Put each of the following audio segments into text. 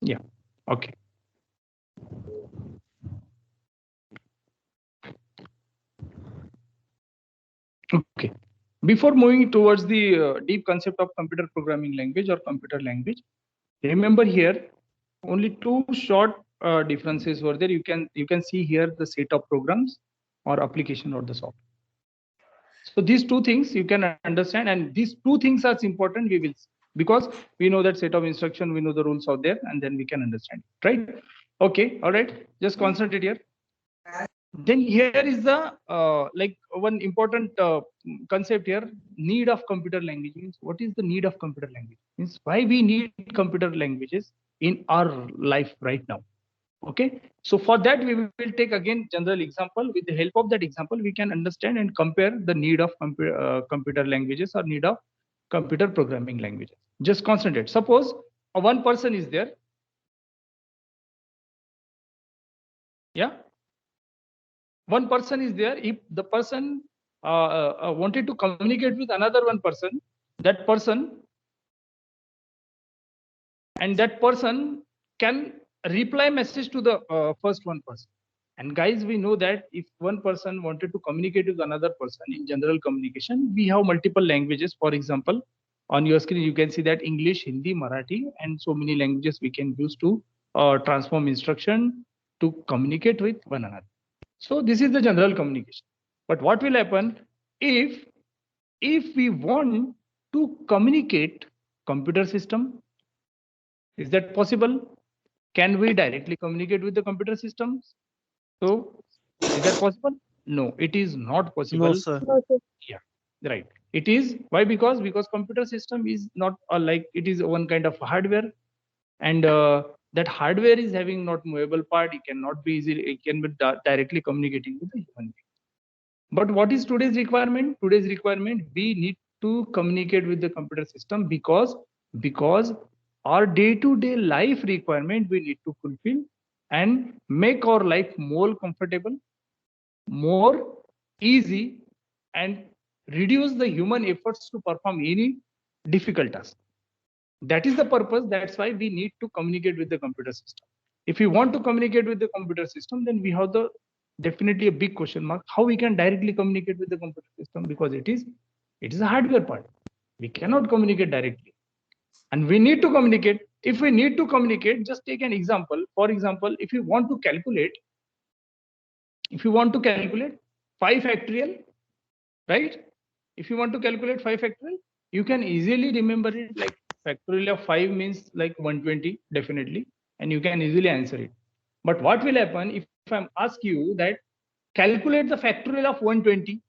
Yeah. Okay. Okay. Before moving towards the deep concept of computer programming language or computer language, remember here only two short differences were there. You can see here the set of programs or application or the software. So these two things you can understand, and these two things are important. We will because we know that set of instruction, we know the rules out there, and then we can understand, right? Okay, all right. Just concentrate here. Then here is the like one important concept here. Need of computer language means what is the need of computer language? Means why we need computer languages in our life right now. Okay, so for that we will take again general example. With the help of that example, we can understand and compare the need of computer languages or need of computer programming languages. Just concentrate. Suppose one person is there. Yeah, one person is there. If the person wanted to communicate with another one person, that person and that person can reply message to the first one person. And guys, we know that if one person wanted to communicate with another person in general communication, we have multiple languages. For example, on your screen you can see that English, Hindi, Marathi, and so many languages we can use to transform instruction to communicate with one another. So this is the general communication. But what will happen if we want to communicate computer system? Is that possible? Can we directly communicate with the computer systems? So, is that possible? No, it is not possible. No, sir. No, sir. Yeah, right. It is why because computer system is not like it is one kind of hardware, and that hardware is having not movable part. It cannot be easily. It can be directly communicating with the human being. But what is today's requirement? Today's requirement, we need to communicate with the computer system because our day-to-day life requirement we need to fulfill and make our life more comfortable, more easy, and reduce the human efforts to perform any difficult task. That is the purpose. That's why we need to communicate with the computer system. If we want to communicate with the computer system, then we have the definitely a big question mark how we can directly communicate with the computer system, because it is a hardware part. We cannot communicate directly, and we need to communicate. If we need to communicate, just take an example. For example, if you want to calculate 5 factorial, right? If you want to calculate 5 factorial, you can easily remember it like factorial of 5 means like 120 definitely, and you can easily answer it. But what will happen if I ask you that calculate the factorial of 120?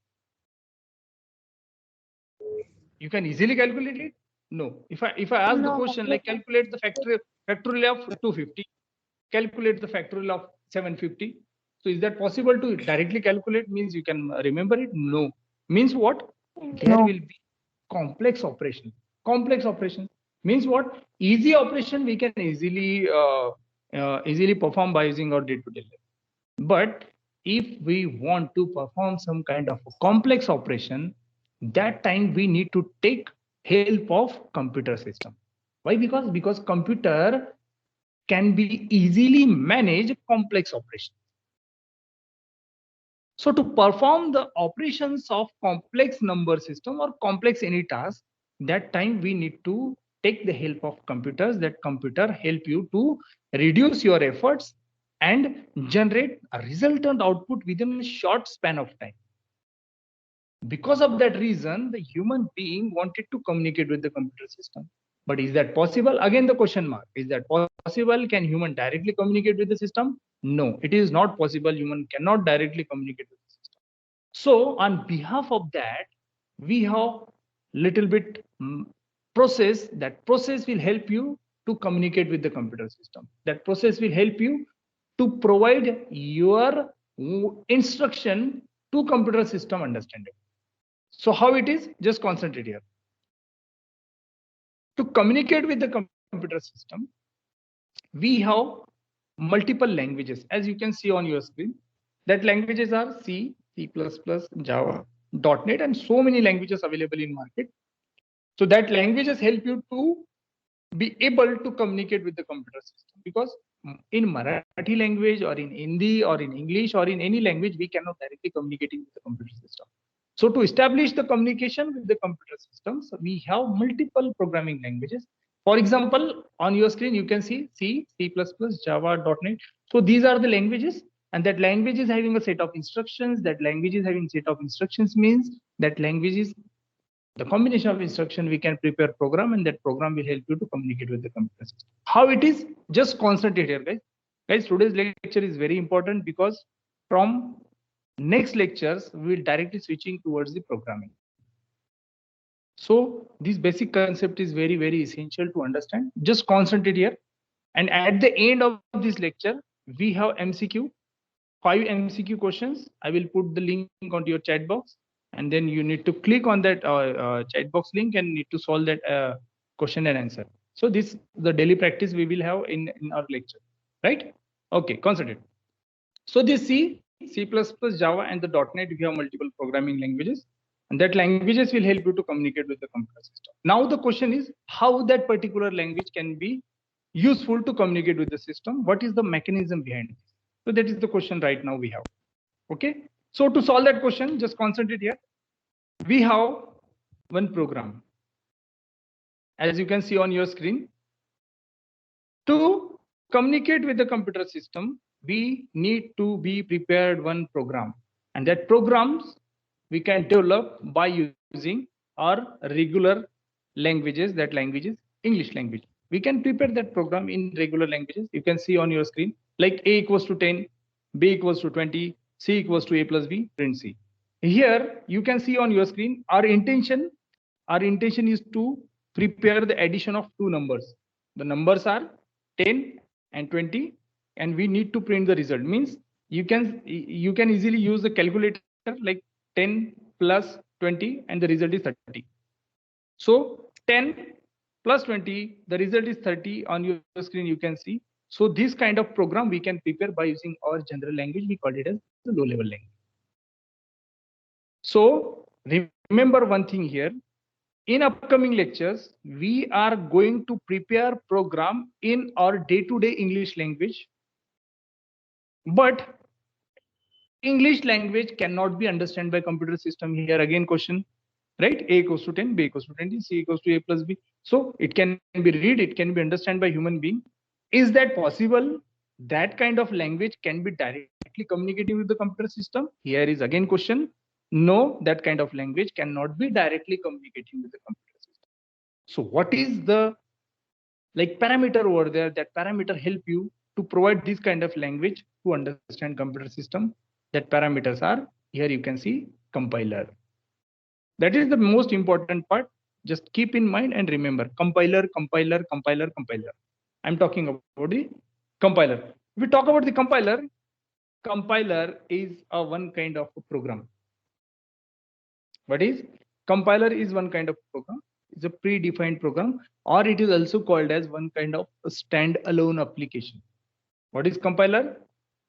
You can easily calculate it? No. If I ask the No. question like calculate the factorial of 250, calculate the factorial of 750. So is that possible to directly calculate? Means you can remember it? No. Means what? There No. will be complex operation. Complex operation means what? Easy operation we can easily perform by using our day-to-day life. But if we want to perform some kind of a complex operation, that time we need to take help of computer system. Why? Because computer can be easily manage complex operations. So to perform the operations of complex number system or complex any task, that time we need to take the help of computers. That computer help you to reduce your efforts and generate a resultant output within a short span of time. Because of that reason, the human being wanted to communicate with the computer system. But is that possible? Again, the question mark. Is that possible? Can human directly communicate with the system? No, it is not possible. Human cannot directly communicate with the system. So on behalf of that, we have little bit process. That process will help you to communicate with the computer system. That process will help you to provide your instruction to computer system understanding. So how it is? Just concentrate here. To communicate with the computer system, we have multiple languages, as you can see on your screen. That languages are C, C++, Java, .NET, and so many languages available in market. So that languages help you to be able to communicate with the computer system, because in Marathi language or in Hindi or in English or in any language, we cannot directly communicate with the computer system. So to establish the communication with the computer systems, we have multiple programming languages. For example, on your screen, you can see C, C++, Java, .NET. So these are the languages, and that language is having a set of instructions. That language is having set of instructions means that language is the combination of instruction. We can prepare program, and that program will help you to communicate with the computer system. How it is? Just concentrate here, guys. Guys, today's lecture is very important because from next lectures we will directly switching towards the programming. So this basic concept is very, very essential to understand. Just concentrate here. And at the end of this lecture, we have MCQ, 5 MCQ questions. I will put the link onto your chat box, and then you need to click on that chat box link and need to solve that question and answer. So this is the daily practice we will have in our lecture, right? Okay, concentrate. So this C, C++, Java, and the .NET, we have multiple programming languages, and that languages will help you to communicate with the computer system. Now the question is how that particular language can be useful to communicate with the system. What is the mechanism behind it? So that is the question right now we have. Okay. So to solve that question, just concentrate here. We have one program, as you can see on your screen. To communicate with the computer system, we need to be prepared one program, and that programs we can develop by using our regular languages. That language is English language. We can prepare that program in regular languages. You can see on your screen, like A equals to 10, B equals to 20, C equals to A plus B, print C. Here you can see on your screen, our intention is to prepare the addition of two numbers. The numbers are 10 and 20, and we need to print the result. Means you can easily use the calculator, like 10 plus 20, and the result is 30. So 10 plus 20, the result is 30. On your screen you can see. So this kind of program we can prepare by using our general language. We call it as the low level language. So remember one thing here. In upcoming lectures, we are going to prepare program in our day-to-day English language, but English language cannot be understood by computer system. Here again question, right? A equals to 10, B equals to 20, C equals to A plus B. So it can be read, it can be understood by human being. Is that possible? That kind of language can be directly communicating with the computer system? Here is again question. No, that kind of language cannot be directly communicating with the computer system. So what is the parameter over there? That parameter help you to provide this kind of language to understand computer system. That parameters are, here you can see, compiler. That is the most important part. Just keep in mind and remember, compiler. I'm talking about the compiler. If we talk about the compiler is one kind of a program. What is compiler? Is one kind of program. It's a predefined program, or it is also called as one kind of a standalone application. What is compiler?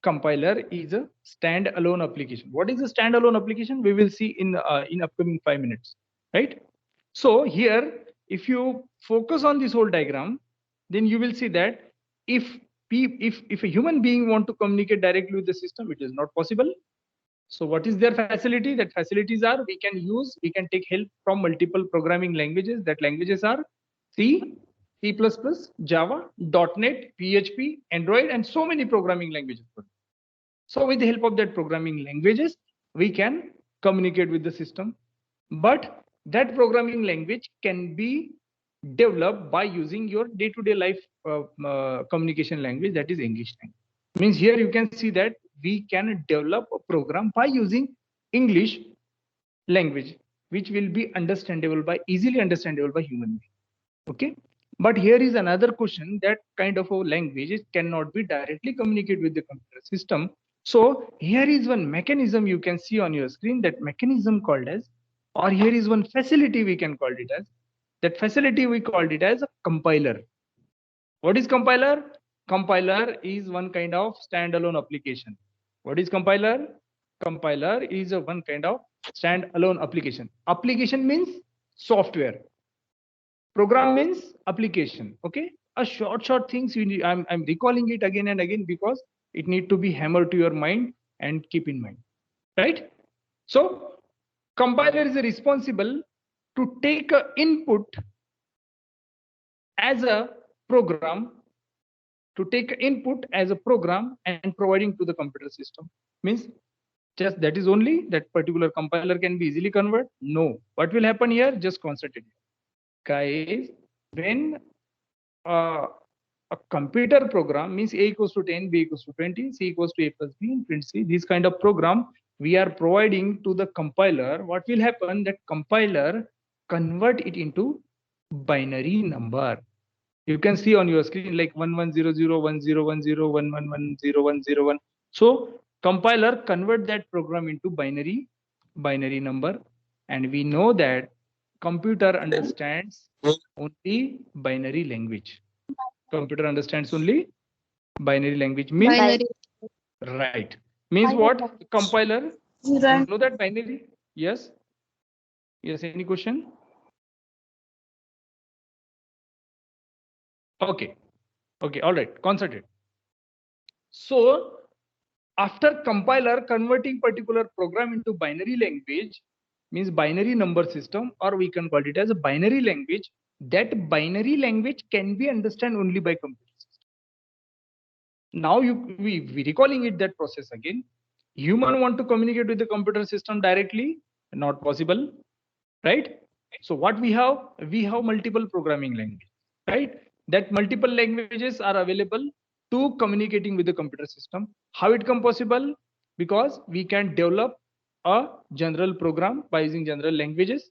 Compiler is a standalone application. What is a standalone application? We will see in upcoming 5 minutes, right? So here, if you focus on this whole diagram, then you will see that if a human being want to communicate directly with the system, it is not possible. So what is their facility? That facilities are, we can take help from multiple programming languages. That languages are C, C++, Java, .NET, PHP, Android, and so many programming languages. So with the help of that programming languages, we can communicate with the system. But that programming language can be developed by using your day-to-day life communication language, that is English language. Means here you can see that we can develop a program by using English language, which will be easily understandable by human being. Okay. But here is another question, that kind of a language cannot be directly communicate with the computer system. So here is one mechanism you can see on your screen, that mechanism called as, or here is one facility we can call it as, that facility we called it as a compiler. What is compiler? Compiler is one kind of standalone application. What is compiler? Compiler is one kind of standalone application. Application means software. Program means application. Okay, a short things. I'm recalling it again and again because it need to be hammered to your mind and keep in mind, right? So compiler is responsible to take a input as a program, and providing to the computer system. Means just that is only that particular compiler can be easily converted? No. What will happen here? Just concentrate. Guys, when a computer program means A equals to 10, B equals to 20, C equals to A plus B, and print C, this kind of program we are providing to the compiler. What will happen? That compiler convert it into binary number. You can see on your screen like 1100, 1010, 1110, 101. So compiler convert that program into binary number, and we know that computer understands only binary language. Computer understands only binary language. Means Binary. right. Means what? Compiler. You know that binary? Yes. Yes. Any question? Okay. Okay. All right. Concentrate. So after compiler converting particular program into binary language, means binary number system, or we can call it as a binary language, that binary language can be understood only by computer system. Now we recalling it that process again. Human want to communicate with the computer system directly, not possible, right? So what we have multiple programming languages, right? That multiple languages are available to communicating with the computer system. How it come possible? Because we can develop a general program by using general languages,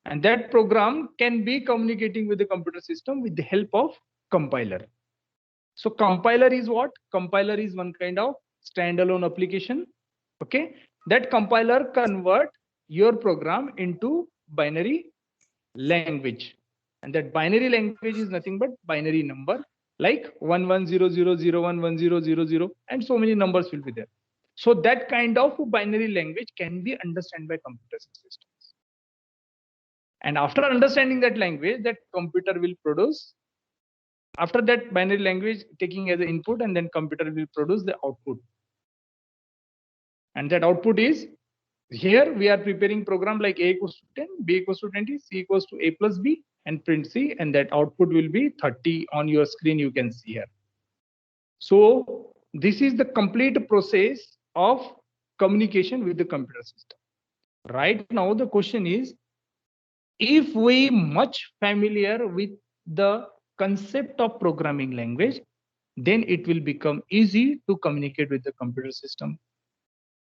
and that program can be communicating with the computer system with the help of compiler. So compiler is what? Compiler is one kind of standalone application. Okay, that compiler convert your program into binary language, and that binary language is nothing but binary number like 1100011000, and so many numbers will be there. So that kind of binary language can be understood by computer systems. And after understanding that language, that computer will produce, after that binary language taking as an input, and then computer will produce the output. And that output is, here we are preparing program like A equals to 10, B equals to 20, C equals to A plus B, and print C, and that output will be 30 on your screen. You can see here. So this is the complete process of communication with the computer system. Right now the question is, if we much familiar with the concept of programming language, then it will become easy to communicate with the computer system,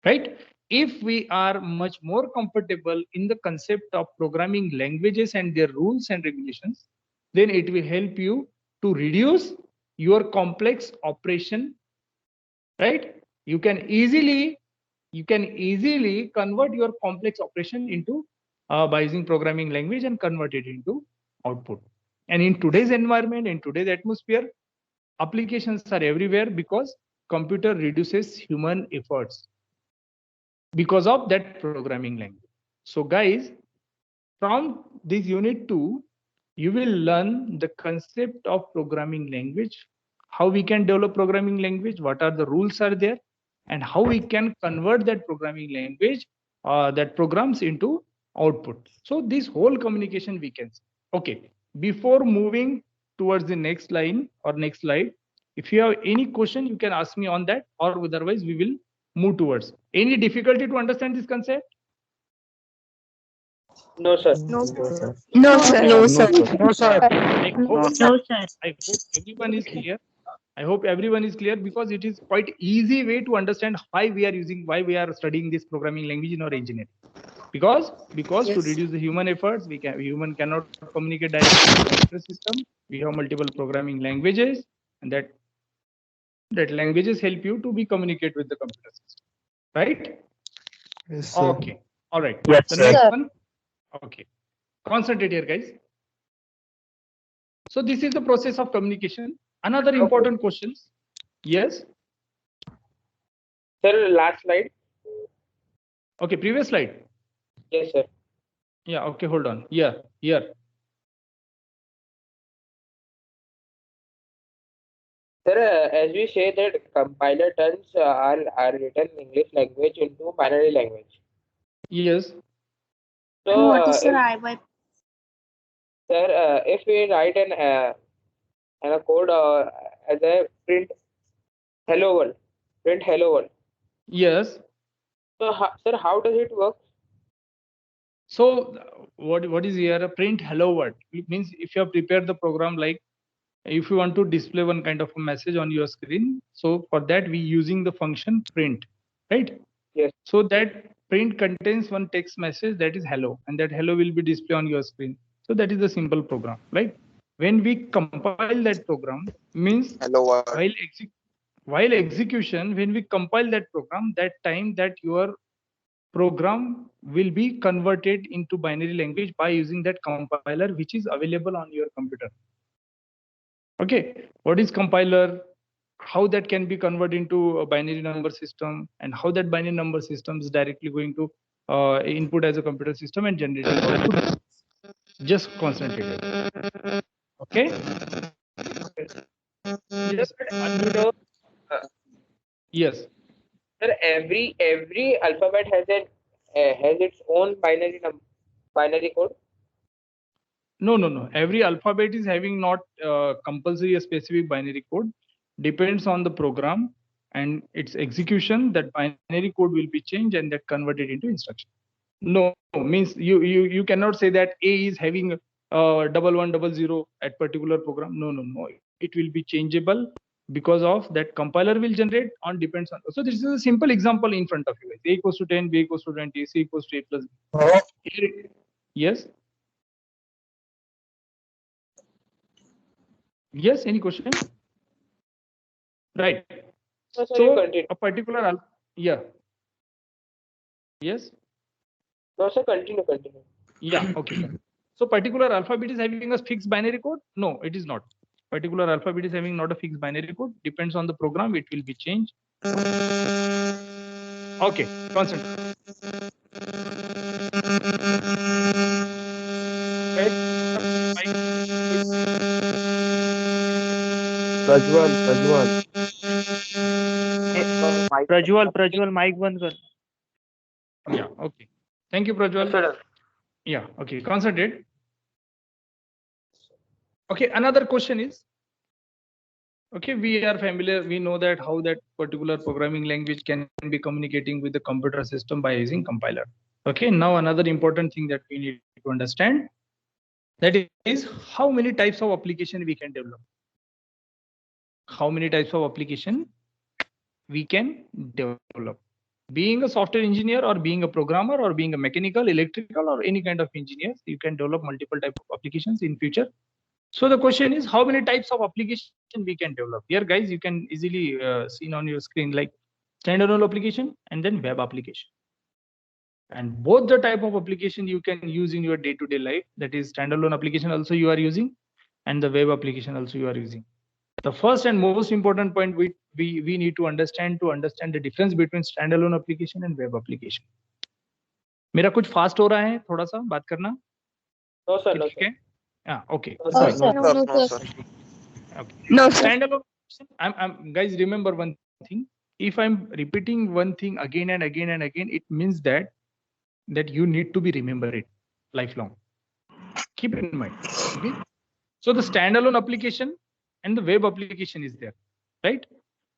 right? If we are much more comfortable in the concept of programming languages and their rules and regulations, then it will help you to reduce your complex operation, right? You can easily convert your complex operation into by using programming language and convert it into output. And in today's environment, in today's atmosphere, applications are everywhere because computer reduces human efforts because of that programming language. So guys, from this unit 2, you will learn the concept of programming language, how we can develop programming language, what are the rules are there, and how we can convert that programming language, that programs into output. So this whole communication we can see. Okay, before moving towards the next line or next slide, if you have any question, you can ask me on that, or otherwise we will move towards. Any difficulty to understand this concept? No, sir. No, sir. No, sir. No, sir. No, sir. I hope, No, sir. I hope everyone is clear. I hope everyone is clear, because it is quite easy way to understand why we are studying this programming language in our engineering. Because to reduce the human efforts, human cannot communicate directly with the computer system. We have multiple programming languages, and that languages help you to be communicate with the computer system, right? Yes, sir. Okay, all right. Yes, The sir. next one. Okay, concentrate here, guys. So this is the process of communication. Another important questions. Yes. Sir, last slide. Okay, previous slide. Yes, sir. Yeah. Okay, hold on. Here. Sir, as we say that compiler turns are written English language into binary language. Yes. So, And what is sir IY? sir, if we write an a code as a hello world, print hello world. Yes. So, sir, how does it work? So what is here a print hello world? It means if you have prepared the program, like if you want to display one kind of a message on your screen, so for that we using the function print, right? Yes. So that print contains one text message that is hello, and that hello will be displayed on your screen. So that is the simple program, right? When we compile that program, means Hello world. while execution, when we compile that program, that time that your program will be converted into binary language by using that compiler which is available on your computer. Okay, what is compiler? How that can be converted into a binary number system, and how that binary number system is directly going to input as a computer system and generating output. Just concentrate it. Okay. Yes. You know, uh, Yes. sir, every alphabet has its own binary code. No. Every alphabet is having not compulsory a specific binary code. Depends on the program and its execution. That binary code will be changed and that converted into instruction. No, means you cannot say that A is having 1100 at particular program. No. It will be changeable because of that compiler will generate on depends on. So this is a simple example in front of you. A equals to 10, B equals to 20, C equals to A plus B. Here, yes. Yes, any question? Right. So, sir, you So continue. a particular, yeah. Yes. No, sir, continue. Yeah. Okay. So particular alphabet is having a fixed binary code? No, it is not. Particular alphabet is having not a fixed binary code. Depends on the program, it will be changed. Okay, concentrate. Prajwal mike बंद कर. Yeah, okay. Thank you, Prajwal. Sir, Yeah, okay, concentrate. Okay, another question is, okay, we are familiar, we know that how that particular programming language can be communicating with the computer system by using compiler. Okay, now another important thing that we need to understand, that is how many types of application we can develop. How many types of application we can develop. Being a software engineer or being a programmer or being a mechanical, electrical or any kind of engineers, you can develop multiple type of applications in future. So the question is how many types of application we can develop. Here guys, you can easily see on your screen like standalone application and then web application. And both the type of application you can use in your day-to-day life, that is standalone application also you are using and the web application also you are using. The first and most important point we need to understand the difference between standalone application and web application. मेरा कुछ fast हो रहा है थोड़ा सा बात करना. no, sir, no, ठीक sir. है. Yeah, okay. No, Oh, sir. sir. No, sir. Okay. No, sir. Standalone. I'm guys, remember one thing. If I'm repeating one thing again and again and again, it means that you need to be remember it lifelong. Keep in mind. Okay. So the standalone application and the web application is there, right?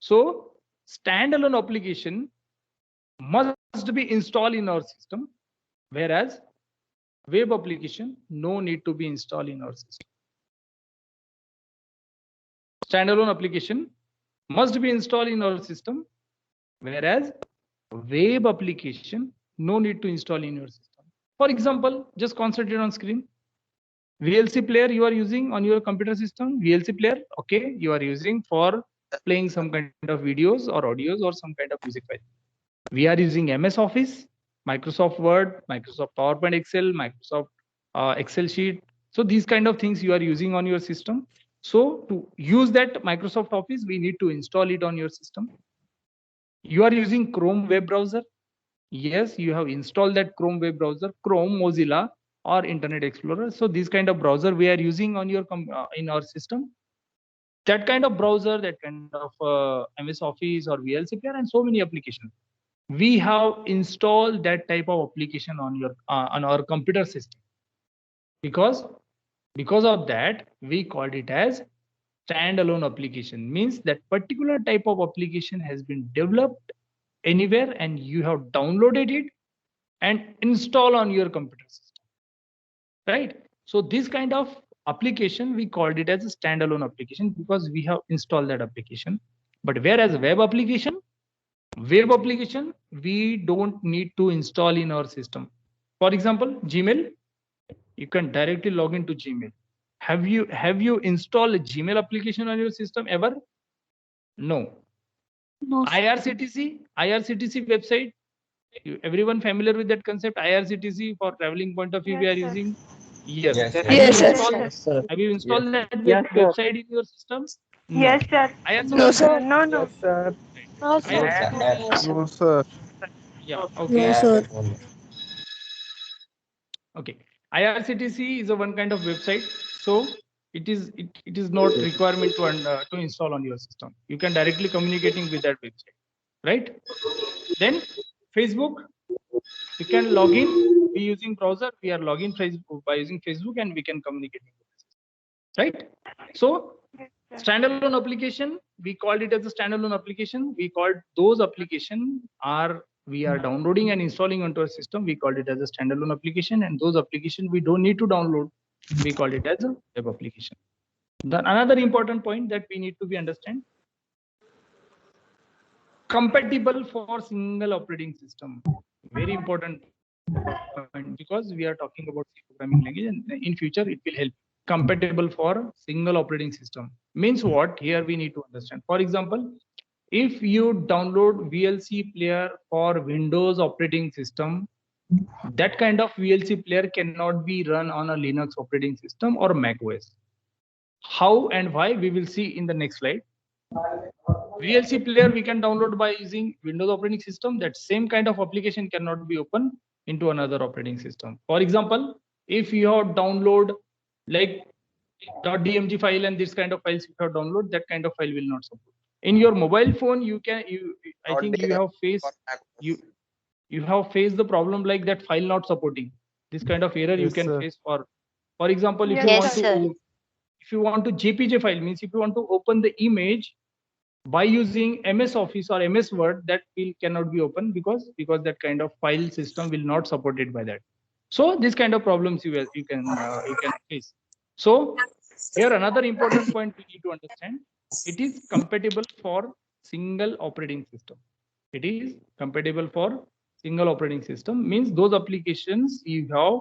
So standalone application must be installed in our system, whereas web application no need to be installed in our system. Standalone application must be installed in our system, whereas web application no need to install in your system. For example, just concentrate on screen. VLC player you are using on your computer system. VLC player, okay, you are using for playing some kind of videos or audios or some kind of music file. We are using MS Office, Microsoft Word, Microsoft PowerPoint, Excel, Microsoft Excel sheet. So these kind of things you are using on your system. So to use that Microsoft Office, we need to install it on your system. You are using Chrome web browser. Yes, you have installed that Chrome web browser, Chrome, Mozilla, or Internet Explorer. So these kind of browser we are using on your in our system. that kind of browser, that kind of MS Office or VLC player, and so many applications. We have installed that type of application on your on our computer system, because of that we called it as standalone application. Means that particular type of application has been developed anywhere and you have downloaded it and install on your computer system, right? So this kind of application, we called it as a standalone application because we have installed that application. But whereas web application, we don't need to install in our system. For example, Gmail, you can directly log into Gmail. Have you installed a Gmail application on your system ever? No. No, sir. IRCTC website, everyone familiar with that concept? IRCTC, for traveling point of view, we are using. Yes. Yes, Have Yes, you sir. installed, Yes, sir. have you installed that Yes, sir. website in your system? No. Yes, sir. IRCTC, No, sir. No, no. Yes, sir. No, sir. IRCTC, No, No, sir. yeah, No, okay. sir. Okay, IRCTC is a one kind of website, so it is not requirement to install on your system. You can directly communicating with that website, right? Then Facebook, you can log in. We using browser. We are logging Facebook by using Facebook, and we can communicate with the system, right? So Yes, sir. standalone application, we called it as a standalone application. We called those application we are downloading and installing onto our system. We called it as a standalone application, and those application we don't need to download. We called it as a web application. Then another important point that we need to be understand: compatible for single operating system. Very important point, because we are talking about C programming language, and in future it will help. Compatible for single operating system means what? Here we need to understand. For example, if you download VLC player for Windows operating system, that kind of VLC player cannot be run on a Linux operating system or Mac OS. How and why, we will see in the next slide. VLC player we can download by using Windows operating system. That same kind of application cannot be opened into another operating system. For example, if you have download like .dmg file and this kind of files, if you have download, that kind of file will not support. In your mobile phone, I think you have faced you have faced the problem like that file not supporting. This kind of error you Yes, can sir. face. For example, if Yes, you Yes, want sir. to if you want to JPG file, means if you want to open the image by using MS Office or MS Word, that cannot be open because that kind of file system will not support it by that. So this kind of problems you can face. So here another important point we need to understand: it is compatible for single operating system. It is compatible for single operating system, means those applications you have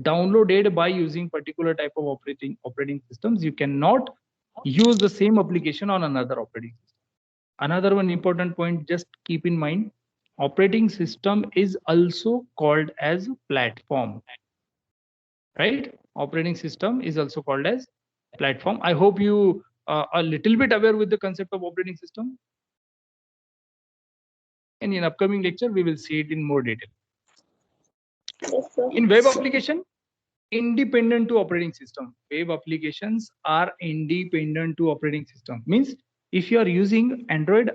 downloaded by using particular type of operating systems, you cannot use the same application on another operating system. Another one important point, just keep in mind, operating system is also called as platform, right? Operating system is also called as platform. I hope you are a little bit aware with the concept of operating system, and in upcoming lecture we will see it in more detail. Yes, sir. In web application, independent to operating system. Web applications are independent to operating system. Means if you are using Android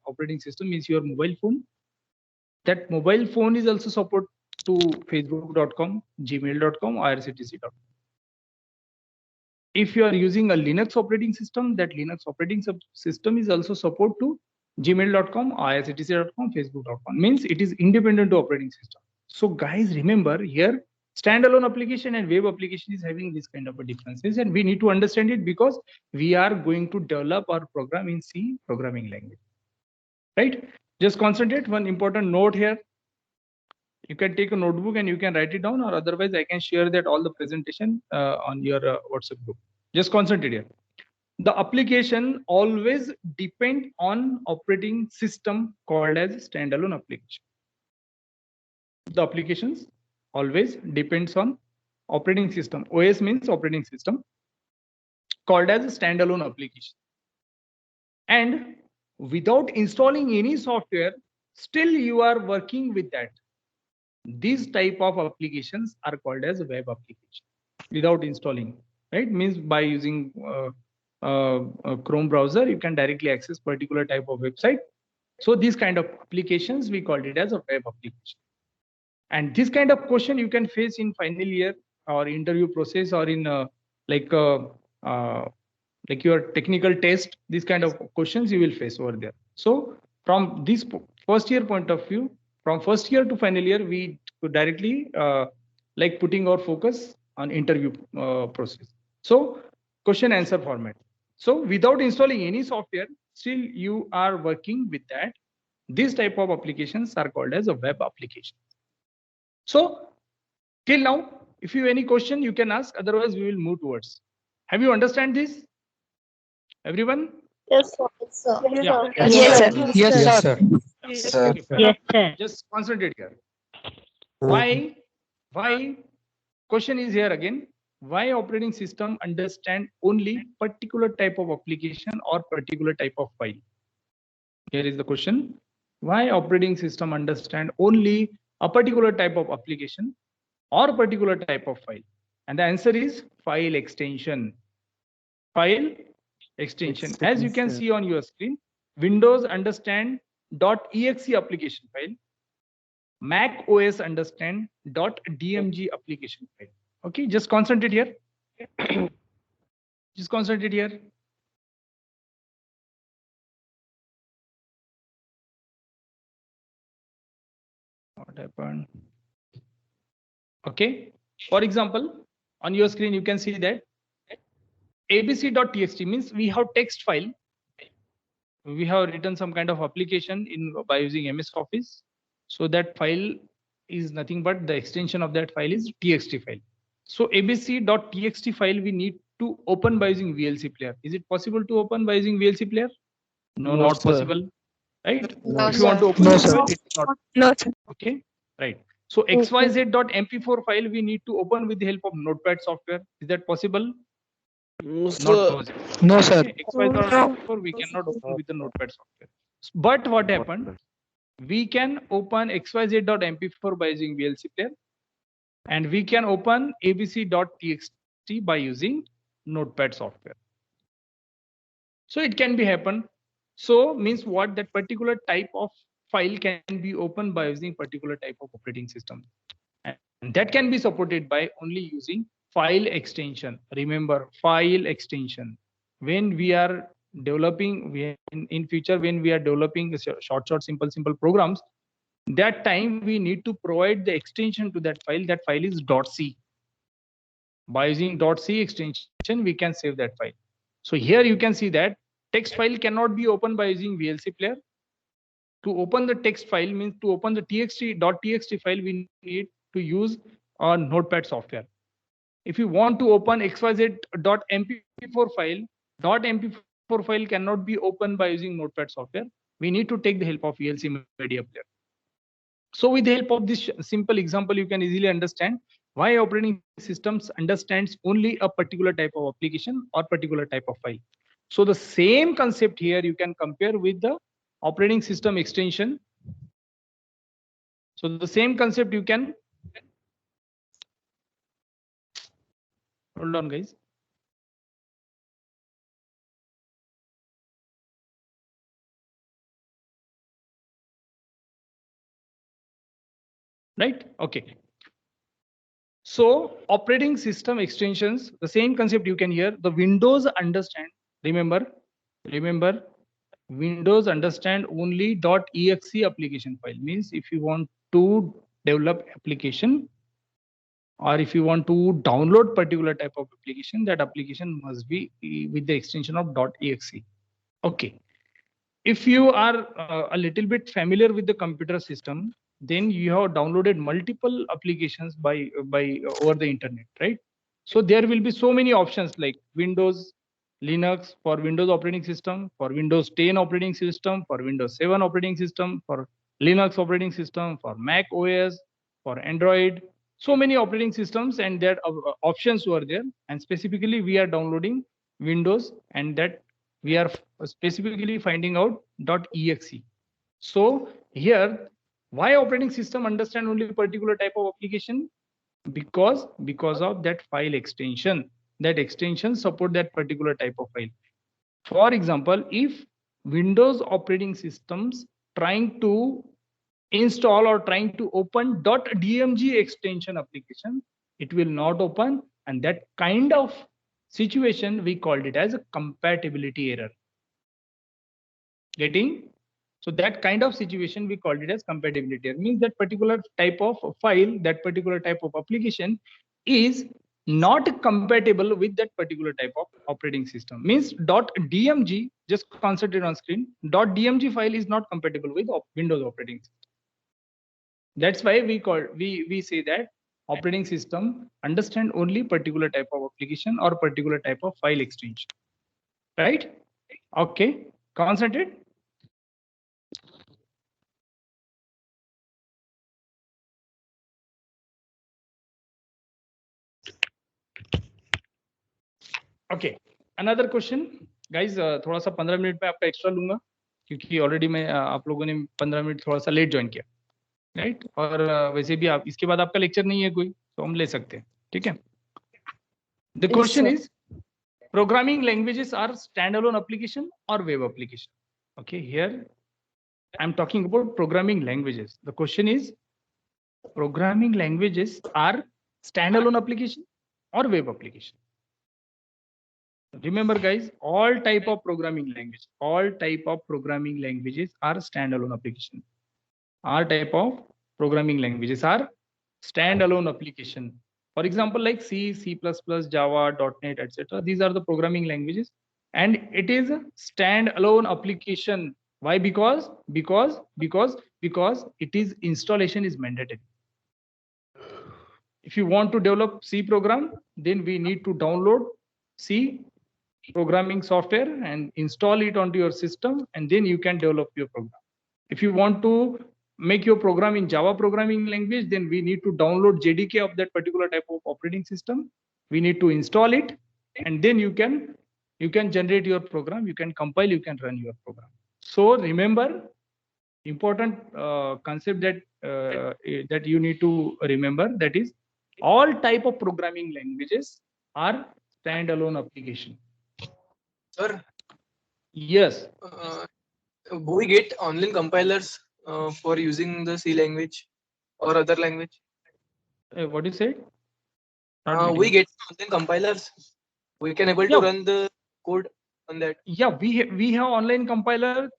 operating system, means your mobile phone, that mobile phone is also support to facebook.com, gmail.com, irctc.com. If you are using a Linux operating system, that Linux operating system is also support to gmail.com, irctc.com, facebook.com. Means it is independent to operating system. So guys, remember here, standalone application and web application is having this kind of a differences, and we need to understand it because we are going to develop our program in C programming language, right? Just concentrate. One important note here: you can take a notebook and you can write it down, or otherwise I can share that all the presentation on your WhatsApp group. Just concentrate here. The application always depend on operating system called as standalone application. The applications always depends on operating system. OS means operating system, called as standalone application. And without installing any software, still you are working with that. These type of applications are called as web application without installing, right? Means by using Chrome browser, you can directly access particular type of website. So these kind of applications, we called it as a web application. And this kind of question you can face in final year or interview process, or in like your technical test. These kind of questions you will face over there. So from this first year point of view, from first year to final year, we could directly like putting our focus on interview process. So question answer format. So without installing any software, still you are working with that. These type of applications are called as a web application. So till now, if you have any question, you can ask. Otherwise, we will move towards. Have you understand this, everyone? Yes, sir. Yeah. Yes, sir. Yes, sir. Okay, fine. Yes, sir. Just concentrate here. Why? Question is here again. Why operating system understand only particular type of application or particular type of file? Here is the question. Why operating system understand only a particular type of application or particular type of file? And the answer is file extension. File extension. As you can see on your screen, Windows understand .exe application file. Mac OS understand .dmg application file. Okay, just concentrate here. Just concentrate here. What happened? Okay. For example, on your screen, you can see that abc.txt means we have text file. We have written some kind of application by using MS Office. So that file is nothing but the extension of that file is txt file. So abc.txt file we need to open by using VLC player. Is it possible to open by using VLC player? No, not possible. Right? No, if you want to open No, it, sir. it's not. No, sir. Okay, right. So xyz.mp4 file we need to open with the help of Notepad software. Is that possible? Not possible. No, sir. Okay, xyz.mp4 we cannot open with the Notepad software. But what happened? We can open xyz.mp4 by using VLC player, and we can open abc.txt by using Notepad software. So it can be happen. So means what? That particular type of file can be opened by using particular type of operating system, and that can be supported by only using file extension. Remember, file extension. When we are developing, in future when we are developing short simple programs, that time we need to provide the extension to that file. That file is .c. By using .c extension, we can save that file. So here you can see that text file cannot be opened by using VLC player. To open the text file means to open the .txt file, we need to use a Notepad software. If you want to open xyz.mp4 file, .mp4 file cannot be opened by using Notepad software. We need to take the help of VLC media player. So with the help of this simple example, you can easily understand why operating systems understands only a particular type of application or particular type of file. So the same concept here you can compare with the operating system extension. So the same concept you can, hold on guys. Right? Okay. So operating system extensions, the same concept you can hear. The Windows understand, remember, Windows understand only .exe application file. Means if you want to develop application, or if you want to download particular type of application, that application must be with the extension of .exe. Okay. If you are a little bit familiar with the computer system, then you have downloaded multiple applications by over the internet, right? So there will be so many options like Windows, Linux for Windows operating system, for Windows 10 operating system, for Windows 7 operating system, for Linux operating system, for Mac OS, for Android. So many operating systems, and that options were there. And specifically, we are downloading Windows, and that we are specifically finding out .exe. So here, why operating system understand only a particular type of application? Because of that file extension. That extension support that particular type of file. For example, if Windows operating systems trying to install or trying to open .dmg extension application, it will not open, and that kind of situation we called it as a compatibility error. Getting? So that kind of situation we called it as compatibility error. Means that particular type of file, that particular type of application is not compatible with that particular type of operating system. Means .dmg, just concentrate on screen, .dmg file is not compatible with Windows operating system. That's why we say that operating system understand only particular type of application or particular type of file extension. Right? Okay. Concentrate. Okay. Another question, guys. थोड़ा सा 15 minute में आपका extra लूंगा क्योंकि already मैं आप लोगों ने 15 मिनट थोड़ा सा लेट ज्वाइन किया, राइट? और वैसे भी आप इसके बाद आपका लेक्चर नहीं है कोई, तो हम ले सकते हैं, ठीक है? The question is programming languages are standalone application or web application. Okay, here I'm talking about programming languages. The question is, programming languages are standalone application or web application? Remember guys, all type of programming languages are standalone application. All type of programming languages are standalone application. For example, like C, C++, Java, .NET, etc. These are the programming languages, and it is a standalone application. Why? Because it is installation is mandatory. If you want to develop C program, then we need to download C programming software and install it onto your system, and then you can develop your program. If you want to make your program in Java programming language, then we need to download JDK of that particular type of operating system. We need to install it, and then you can generate your program, you can compile, you can run your program. So remember, important concept that that you need to remember, that is, all type of programming languages are standalone application. Sir, yes. Do we get online compilers for using the C language or other language? What you said? We get online compilers. We can able to run the code on that. Yeah, we have online compiler,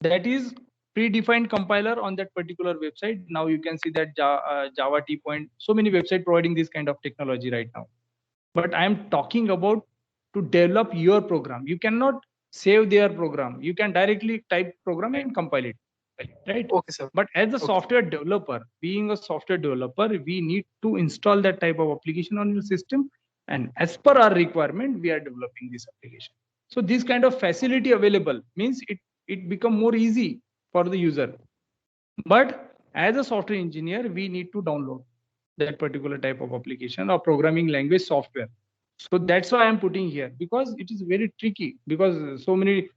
that is predefined compiler on that particular website. Now you can see that Java T-Point, so many websites providing this kind of technology right now. But I am talking about to develop your program. You cannot save their program. You can directly type program and compile it, right? Okay, sir. But as a software developer, being a software developer, we need to install that type of application on your system, and as per our requirement, we are developing this application. So this kind of facility available means it become more easy for the user. But as a software engineer, we need to download that particular type of application or programming language software. So that's why I'm putting here, because it is very tricky, because so many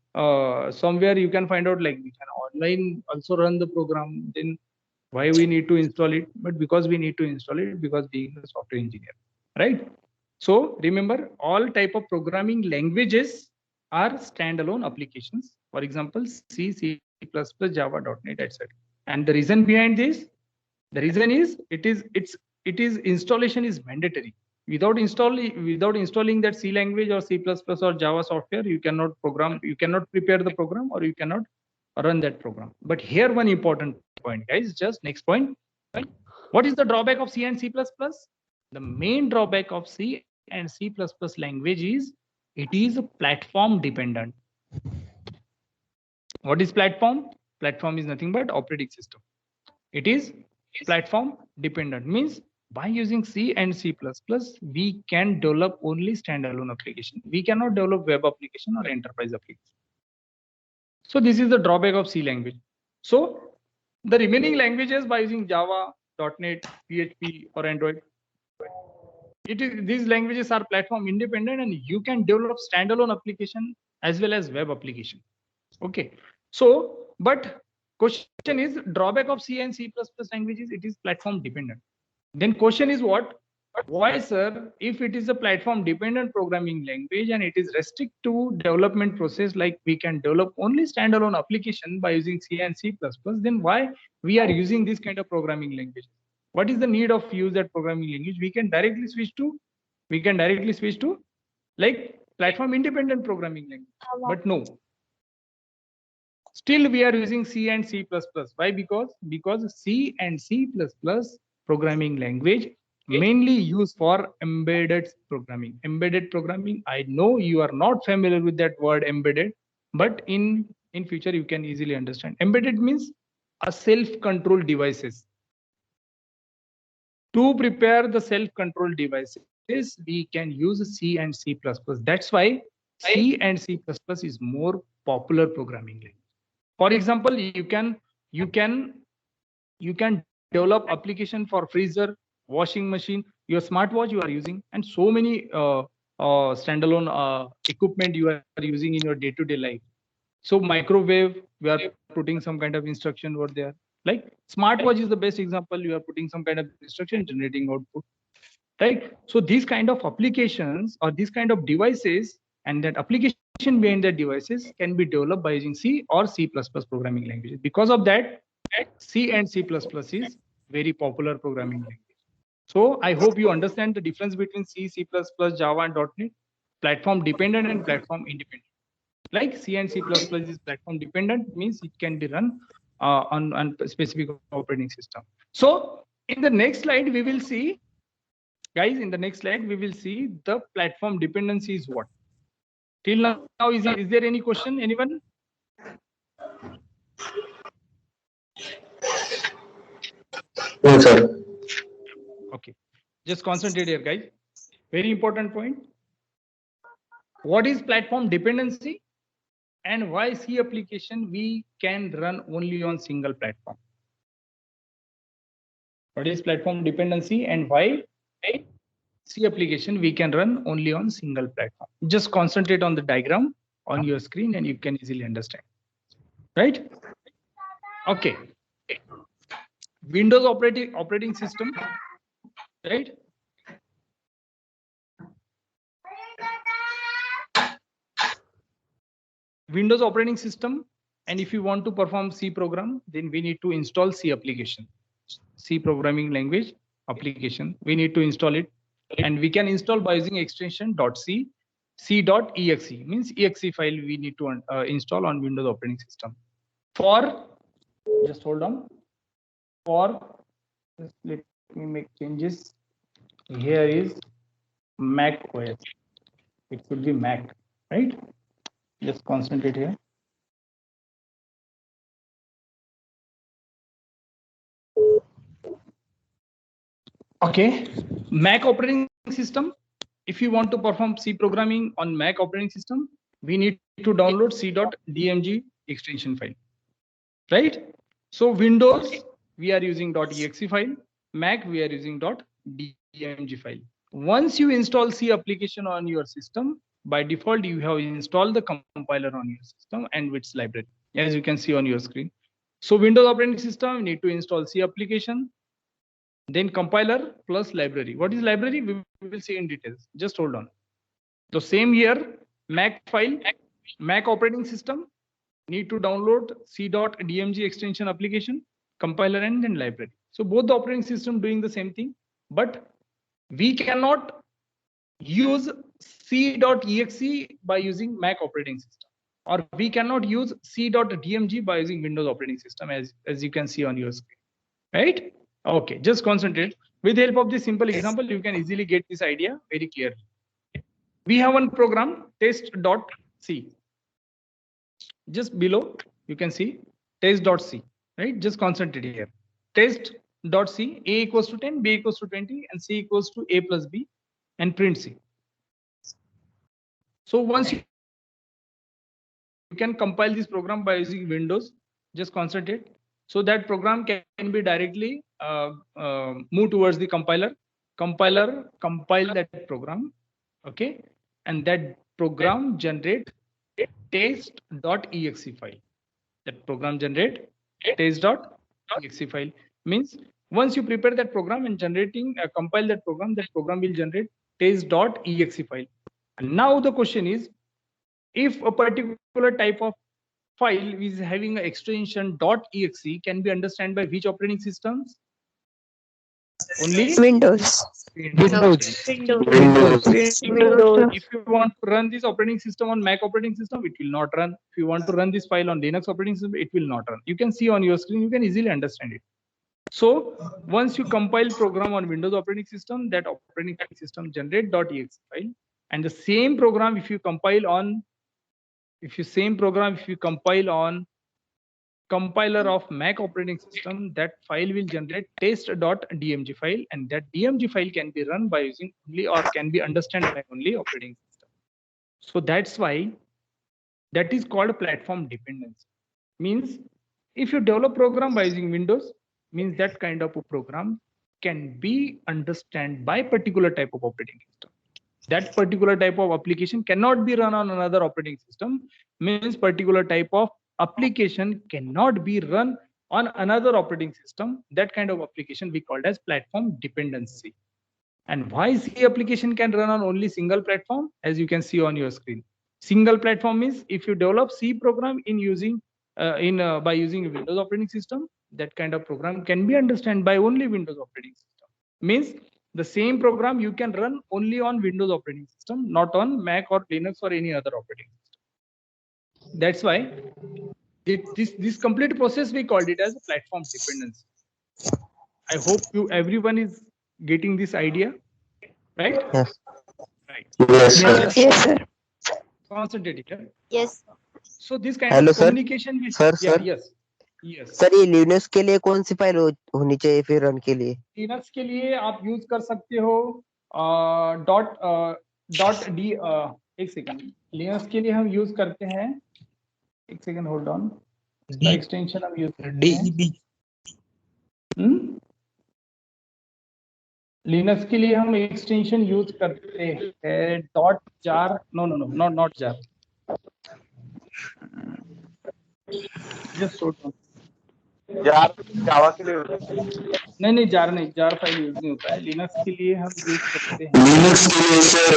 somewhere you can find out like we can online also run the program, then why we need to install it? But because we need to install it, because being a software engineer, right? So remember, all type of programming languages are standalone applications. For example, C, C++, Java, .NET, etc. And the reason behind this, the reason is it is installation is mandatory. Without installing that C language or C++ or Java software, you cannot program, you cannot prepare the program, or you cannot run that program. But here one important point, guys, just next point, right? What is the drawback of C and C++? The main drawback of C and C++ language is it is platform dependent. What is platform? Platform is nothing but operating system. It is platform dependent, means by using C and C++, we can develop only standalone application. We cannot develop web application or enterprise application. So this is the drawback of C language. So the remaining languages, by using Java, .NET, PHP, or Android, these languages are platform independent, and you can develop standalone application as well as web application. Okay. So, but question is, drawback of C and C++ languages, it is platform dependent. Then question is what? Why, sir? If it is a platform dependent programming language and it is restricted to development process, like we can develop only standalone application by using C and C++, then why we are using this kind of programming language? What is the need of use that programming language? We can directly switch to like platform independent programming language. But no, still we are using C and C++. Why? Because C and C++ programming language mainly used for embedded programming. Embedded programming, I know you are not familiar with that word embedded, but in future you can easily understand. Embedded means a self-controlled devices. To prepare the self-controlled devices, we can use C and C++. That's why C and C++ is more popular programming language. For example, you can develop application for freezer, washing machine, your smartwatch you are using, and so many standalone equipment you are using in your day-to-day life. So microwave, we are putting some kind of instruction over there. Like smartwatch is the best example. You are putting some kind of instruction, generating output, right? So these kind of applications or these kind of devices and that application behind the devices can be developed by using C or C++ programming languages. Because of that, C and C++ is very popular programming language. So I hope you understand the difference between C, C++, Java and .NET, platform dependent and platform independent. Like C and C++ is platform dependent, means it can be run on specific operating system. So in the next slide, we will see, guys, in the next slide, we will see the platform dependency is what. Till now, is there any question, anyone? No, sir. Okay, just concentrate here, guys. Very important point. What is platform dependency and why C application we can run only on single platform? What is platform dependency and why C application we can run only on single platform? Just concentrate on the diagram on your screen and you can easily understand, right? Okay. Windows operating system, right? Windows operating system, and if you want to perform C program, then we need to install C application, C programming language application. We need to install it, and we can install by using extension .c, c.exe means exe file we need to install on Windows operating system. For just hold on. For just let me make changes. Here is Mac OS. It should be Mac, right? Just concentrate here. Okay, Mac operating system. If you want to perform C programming on Mac operating system, we need to download c.dmg extension file, right? So Windows, we are using .exe file. Mac, we are using .dmg file. Once you install C application on your system, by default, you have installed the compiler on your system and its library, as you can see on your screen. So Windows operating system, you need to install C application, then compiler plus library. What is library? We will see in details. Just hold on. So same here, Mac file, Mac operating system, need to download c.dmg extension application, compiler, and then library. So both the operating system doing the same thing, but we cannot use c.exe by using Mac operating system, or we cannot use c.dmg by using Windows operating system, as you can see on your screen, right? Okay, just concentrate. With the help of this simple example, you can easily get this idea very clearly. We have one program, test.c. Just below, you can see test.c, right? Just concentrate here. Test.c, a equals to 10, b equals to 20, and c equals to a plus b, and print c. So once you can compile this program by using Windows, just concentrate. So that program can be directly move towards the compiler. Compiler compile that program, okay, and that program generate test.exe file. That program generate test.exe file means Once you prepare that program and compile that program will generate test.exe file. And now the question is, if a particular type of file is having an extension .exe, can be understood by which operating systems? Only Windows. Windows. Windows. If you want to run this operating system on Mac operating system, it will not run. If you want to run this file on Linux operating system, it will not run. You can see on your screen, you can easily understand it. So once you compile program on Windows operating system, that operating system generate .exe file, and the same program if you compile on compiler of Mac operating system, that file will generate test.dmg file, and that dmg file can be run by using only, or can be understood by only operating system. So that's why that is called platform dependency. Means if you develop program by using Windows, means that kind of a program can be understood by particular type of operating system. That particular type of application cannot be run on another operating system, means particular type of application cannot be run on another operating system. That kind of application we called as platform dependency. And why C application can run on only single platform? As you can see on your screen, single platform means if you develop C program by using Windows operating system, that kind of program can be understood by only Windows operating system. Means the same program you can run only on Windows operating system, not on Mac or Linux or any other operating system. That's why this complete process we called it as a platform dependency. I hope everyone is getting this idea, right? Yes. Right. Yes, sir. Yes, sir. Concentrate here. Yes. So this kind Hello, of sir. communication with Sir, yeah, sir. yes. Sir ये Linux के लिए कौन सी file होनी चाहिए फिर run के लिए? Linux के लिए आप यूज कर सकते हो डॉट डी एक सेकंड, लिनक्स के लिए हम यूज करते हैं, एक सेकंड होल्ड ऑन, इसका एक्सटेंशन हम यूज करते हैं लिनक्स के लिए हम एक्सटेंशन यूज करते हैं dot jar, not jar, just hold on, jar Java के लिए होता है। नहीं जार फाइल यूज नहीं होता है, लिनक्स के लिए हम यूज करते हैं। लिनक्स के लिए सर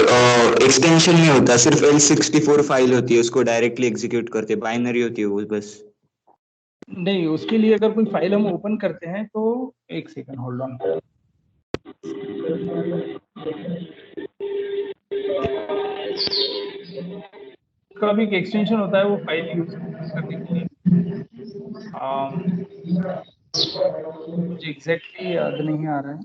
एक्सटेंशन नहीं होता, सिर्फ L64 फाइल होती है, उसको डायरेक्टली एग्जीक्यूट करते, बाइनरी होती है वो बस। नहीं, उसके लिए अगर कोई फाइल हम ओपन करते हैं तो एक सेकंड होल्ड ऑन, का भी एक एक्सटेंशन होता है वो फाइल यूज करने के लिए, मुझे एग्जैक्टली याद नहीं आ रहा है।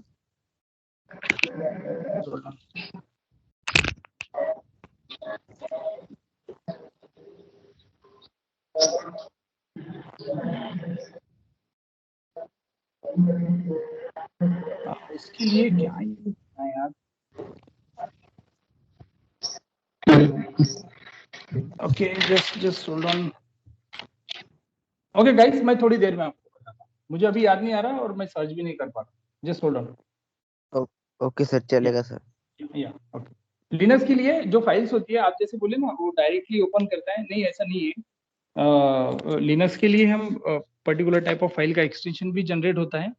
इसके लिए क्या यूज है यार? Okay, just hold on. Okay guys, मैं थोड़ी देर में आपको बताता हूँ, मुझे अभी याद नहीं आ रहा और मैं सर्च भी नहीं कर पा रहा, just hold on. Okay sir, चलेगा सर। या ओके, लिनक्स के लिए जो फाइल्स होती है, आप जैसे बोले ना वो डायरेक्टली ओपन करता है, नहीं ऐसा नहीं है। लिनक्स के लिए हम पर्टिकुलर टाइप ऑफ फाइल का एक्सटेंशन भी जनरेट होता है,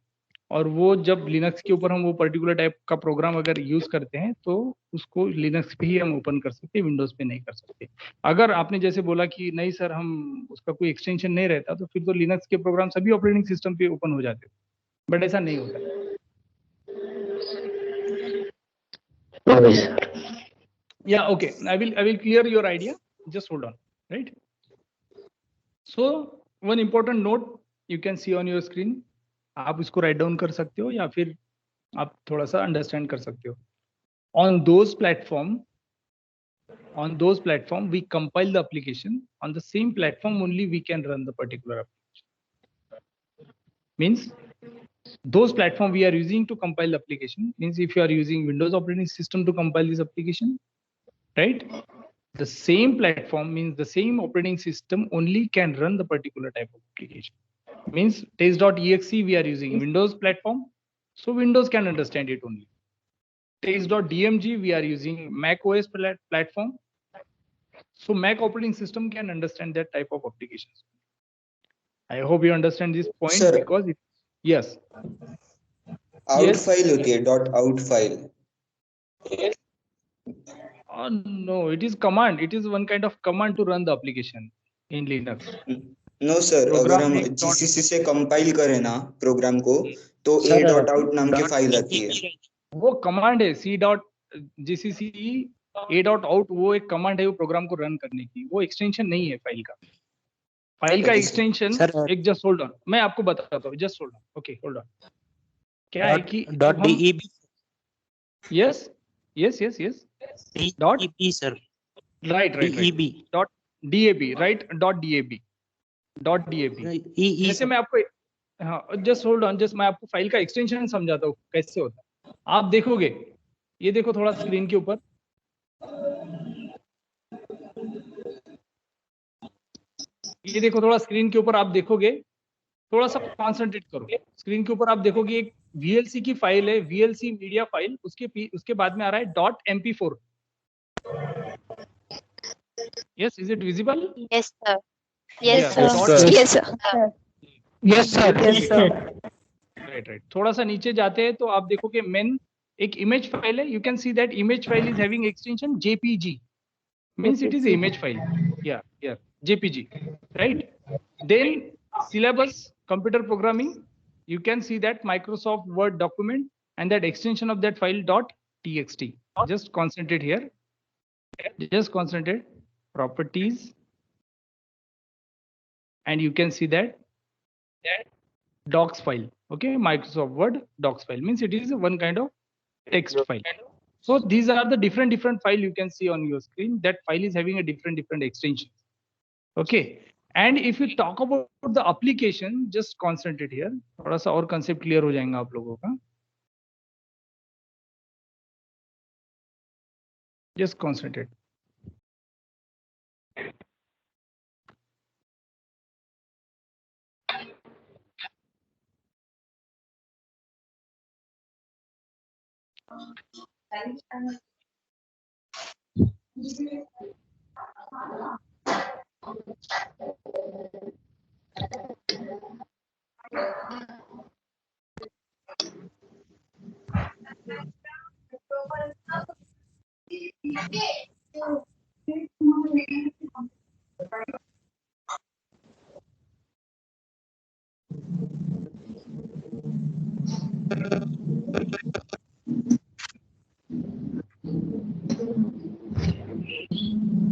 और वो जब लिनक्स के ऊपर हम वो पर्टिकुलर टाइप का प्रोग्राम अगर यूज करते हैं तो उसको लिनक्स पे ही हम ओपन कर सकते हैं, विंडोज पे नहीं कर सकते। अगर आपने जैसे बोला कि नहीं सर हम उसका कोई एक्सटेंशन नहीं रहता, तो फिर तो लिनक्स के प्रोग्राम सभी ऑपरेटिंग सिस्टम पे ओपन हो जाते, बट ऐसा नहीं होता। Yeah, okay, I will clear your idea, just hold on, right? So one important note you can see on your screen, आप इसको राइट डाउन कर सकते हो या फिर आप थोड़ा सा अंडरस्टैंड कर सकते हो। On those platform we compile the application, on the same platform only we can run the particular application. Means those platform we are using to compile the application, means if you are using Windows operating system to compile this application, right, the same platform means the same operating system only can run the particular type of application. Means test.exe we are using Windows platform, so Windows can understand it only. Test.dmg we are using Mac OS platform, so Mac operating system can understand that type of applications. I hope you understand this point. Sir. Because yes, out Yes. File होती है, dot out file. No, it is command. It is one kind of command to run the application in Linux. No sir, अगर Program हम name dot- GCC से compile करें ना programme को, तो a dot out नाम की फाइल आती है. वो कमांड है c dot gcc a dot out, वो एक कमांड है वो प्रोग्राम को रन करने की, वो एक्सटेंशन नहीं है फाइल का. फाइल का Okay, sir. एक्सटेंशन एक जस्ट होल्ड ऑन, मैं आपको बताता हूँ, just hold on. Okay, hold on. क्या है कि dot DEB. Yes yes yes yes dot DEB sir. Right DEB. Dot DAB right, dot DAB. जैसे मैं आपको, हाँ जस्ट होल्ड ऑन, जस्ट मैं आपको फाइल का एक्सटेंशन समझाता हूँ कैसे होता है. आप देखोगे, ये देखो थोड़ा स्क्रीन के ऊपर, ये देखो थोड़ा स्क्रीन के ऊपर आप देखोगे, थोड़ा सा कॉन्सेंट्रेट करो. स्क्रीन के ऊपर आप देखोगे एक VLC की फाइल है, VLC मीडिया फाइल, उसके बाद में आ रहा है dot MP4. Yes, is it visible? Yes, sir. Yes, Yeah, sir. dot- Yes, sir. Yes, sir. Yes, sir. Right. थोड़ा सा नीचे जाते हैं तो आप देखोगे मेन एक इमेज फाइल है. You can see that image file is having extension JPG, means it is a image file. Yeah, JPG, right? Then syllabus computer programming, you can see that Microsoft Word document and that extension of that file dot txt. Just concentrate here. Just concentrate. Properties, and you can see that docs file. Okay, Microsoft Word docs file means it is one kind of text file. So these are the different file you can see on your screen. That file is having a different extension. Okay, and if you talk about the application, just concentrate here. थोड़ा सा और concept clear हो जाएगा आप लोगों का. Just concentrate.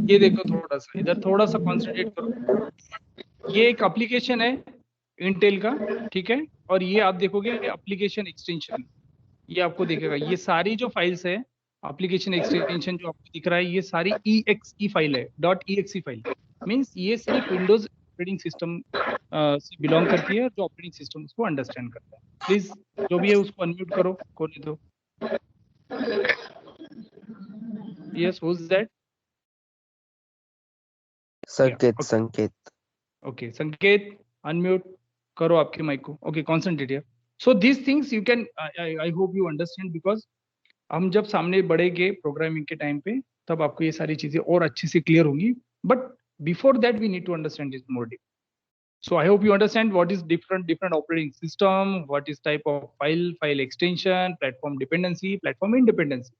ये देखो थोड़ा सा इधर, थोड़ा सा कॉन्सेंट्रेट करो. ये एक एप्लीकेशन है इंटेल का, ठीक है, और ये आप देखोगे एप्लीकेशन एक्सटेंशन, ये आपको दिखेगा. ये सारी जो फाइल्स है एप्लीकेशन एक्सटेंशन जो आपको दिख रहा है, ये सारी exe फाइल है, .exe फाइल. मींस ये सिर्फ विंडोज ऑपरेटिंग सिस्टम से बिलोंग करती है, जो ऑपरेटिंग सिस्टम उसको अंडरस्टैंड करता है. प्लीज जो भी है उसको अनम्यूट करो, कोने दो. Yes, who is that? संकेत. Okay, Sanket, unmute करो आपके mic को. Okay, concentrate here. So these things you can, I hope you understand, because हम जब सामने बढ़ेंगे प्रोग्रामिंग के टाइम पे, तब आपको ये सारी चीजें और अच्छे से क्लियर होंगी. But before that we need to understand this more deep. So I hope you understand what is different operating system, what is type of file extension, platform dependency, platform independency,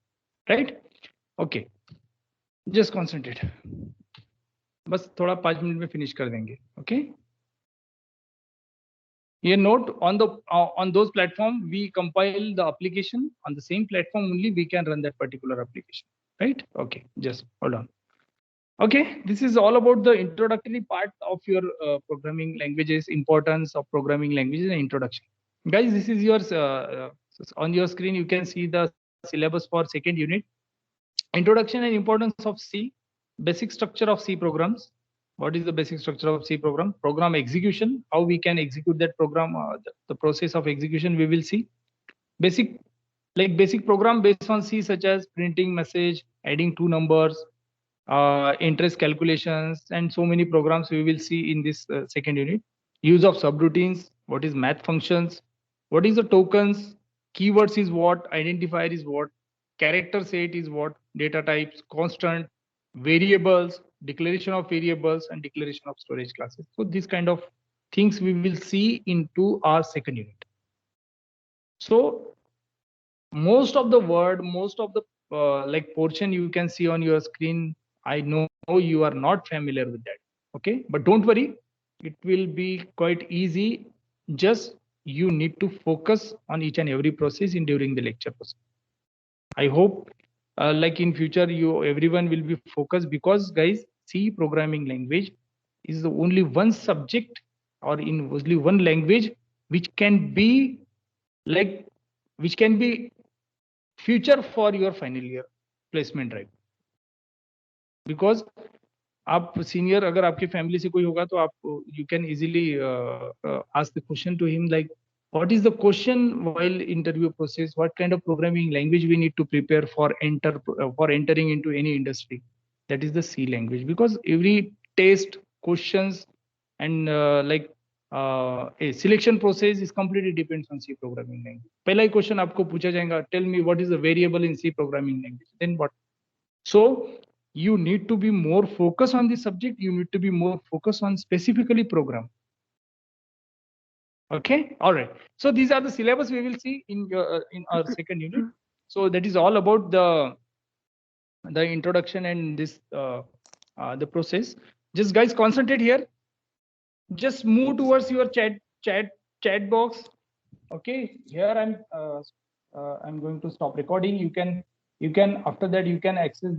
right? Okay, just concentrate. बस थोड़ा 5 minute में finish कर देंगे. Okay, ये note on those platform we compile the application on the same platform only we can run that particular application, right? Okay, just hold on. Okay, this is all about the introductory part of your programming languages, importance of programming languages and introduction. Guys, this is yours. On your screen you can see the syllabus for second unit, introduction and importance of C. Basic structure of C programs. What is the basic structure of C program? Program execution, how we can execute that program, the process of execution we will see. Basic program based on C, such as printing message, adding two numbers, interest calculations, and so many programs we will see in this second unit. Use of subroutines, what is math functions, what is the tokens, keywords is what, identifier is what, character set is what, data types, constant, variables, declaration of variables, and declaration of storage classes. So these kind of things we will see into our second unit. So most of the word, most of the like portion you can see on your screen, I know you are not familiar with that. Okay, but don't worry, it will be quite easy. Just you need to focus on each and every process in during the lecture process. I hope like in future everyone will be focused, because guys, C programming language is the only one subject or in only one language which can be like future for your final year placement drive. Because आप senior अगर आपकी family से कोई होगा तो आप you can easily ask the question to him like, what is the question while interview process, what kind of programming language we need to prepare for entering into any industry. That is the C language, because every test, questions and a selection process is completely depends on C programming language. पहला ही question आपको पूछा जाएगा, tell me what is the variable in C programming language, then what? So you need to be more focused on the subject, you need to be more focused on specifically program. Okay, all right. So these are the syllabus we will see in our second unit. So that is all about the introduction and this the process. Just guys concentrate here. Just move towards your chat box. Okay, here I'm going to stop recording. You can after that you can access